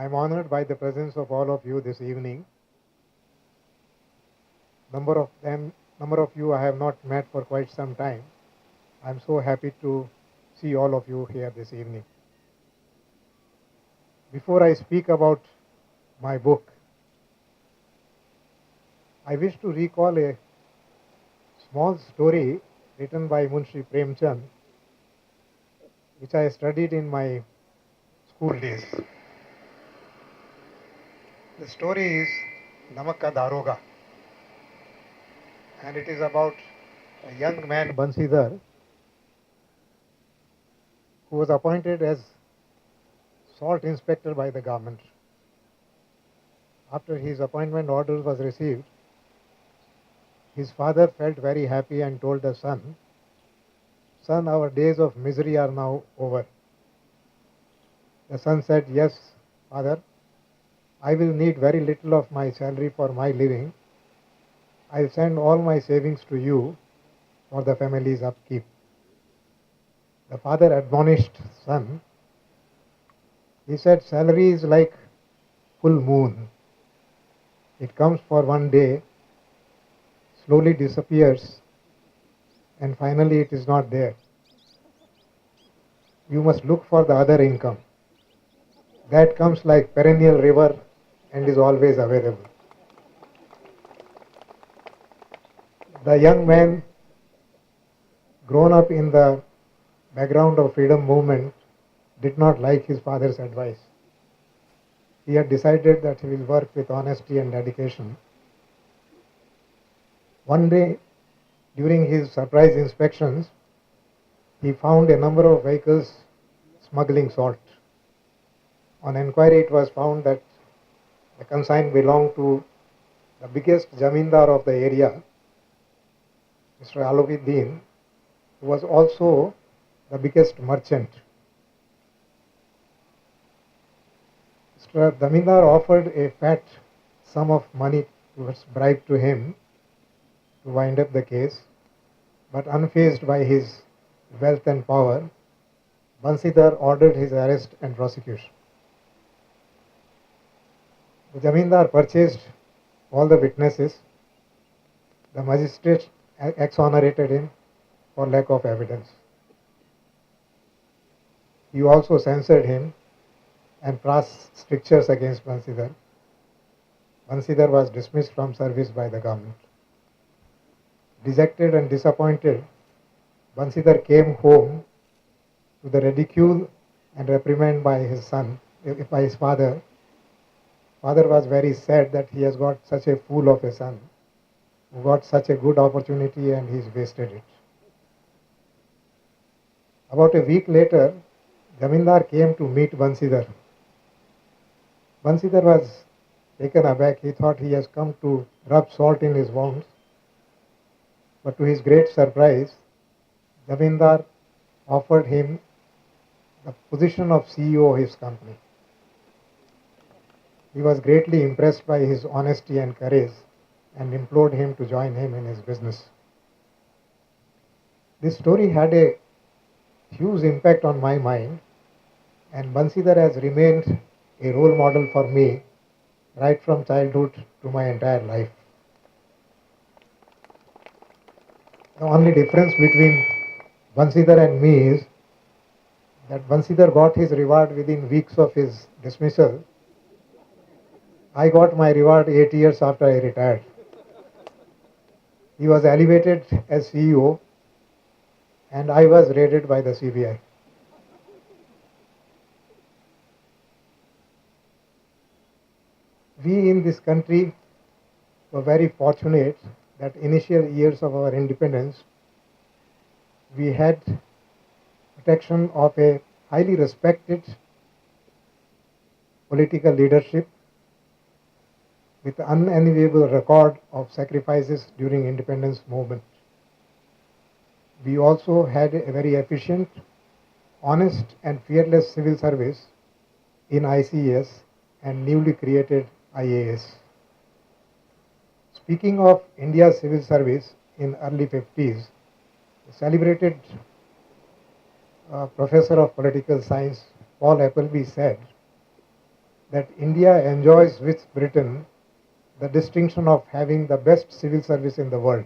I'm honored by the presence of all of you this evening. Number of you I have not met for quite some time. I'm so happy to see all of you here this evening. Before I speak about my book, I wish to recall a small story written by Munshi Premchand, which I studied in my school days. The story is Namak Ka Daroga, and it is about a young man, Bansidhar, who was appointed as salt inspector by the government. After his appointment order was received, his father felt very happy and told the son, "Son, our days of misery are now over." The son said, "Yes, father, I will need very little of my salary for my living. I'll send all my savings to you for the family's upkeep." The father admonished son. He said, "Salary is like full moon. It comes for one day, slowly disappears, and finally it is not there. You must look for the other income. That comes like perennial river and is always available." The young man, grown up in the background of freedom movement, did not like his father's advice. He had decided that he will work with honesty and dedication. One day, during his surprise inspections, he found a number of vehicles smuggling salt. On inquiry, it was found that the consignment belonged to the biggest jamindar of the area, Mr. Alavuddin, who was also the biggest merchant. Mr. Damindar offered a fat sum of money towards bribe to him to wind up the case, but unfazed by his wealth and power, Bansidhar ordered his arrest and prosecution. The Jamindar purchased all the witnesses. The magistrate exonerated him for lack of evidence. He also censored him and passed strictures against Bansidhar. Bansidhar was dismissed from service by the government. Dejected and disappointed, Bansidhar came home to the ridicule and reprimand by his son, by his father. Father was very sad that he has got such a fool of a son, who got such a good opportunity and he's wasted it. About a week later, Jamindar came to meet Bansidhar. Bansidhar was taken aback. He thought he has come to rub salt in his wounds. But to his great surprise, Jamindar offered him the position of CEO of his company. He was greatly impressed by his honesty and courage and implored him to join him in his business. This story had a huge impact on my mind, and Bansidhar has remained a role model for me right from childhood to my entire life. The only difference between Bansidhar and me is that Bansidhar got his reward within weeks of his dismissal. I got my reward 8 years after I retired. He was elevated as CEO and I was raided by the CBI. We in this country were very fortunate that initial years of our independence, we had protection of a highly respected political leadership with unenviable record of sacrifices during independence movement. We also had a very efficient, honest and fearless civil service in ICS and newly created IAS. Speaking of India's civil service in early 50s, the celebrated professor of political science Paul Appleby said, that India enjoys with Britain the distinction of having the best civil service in the world.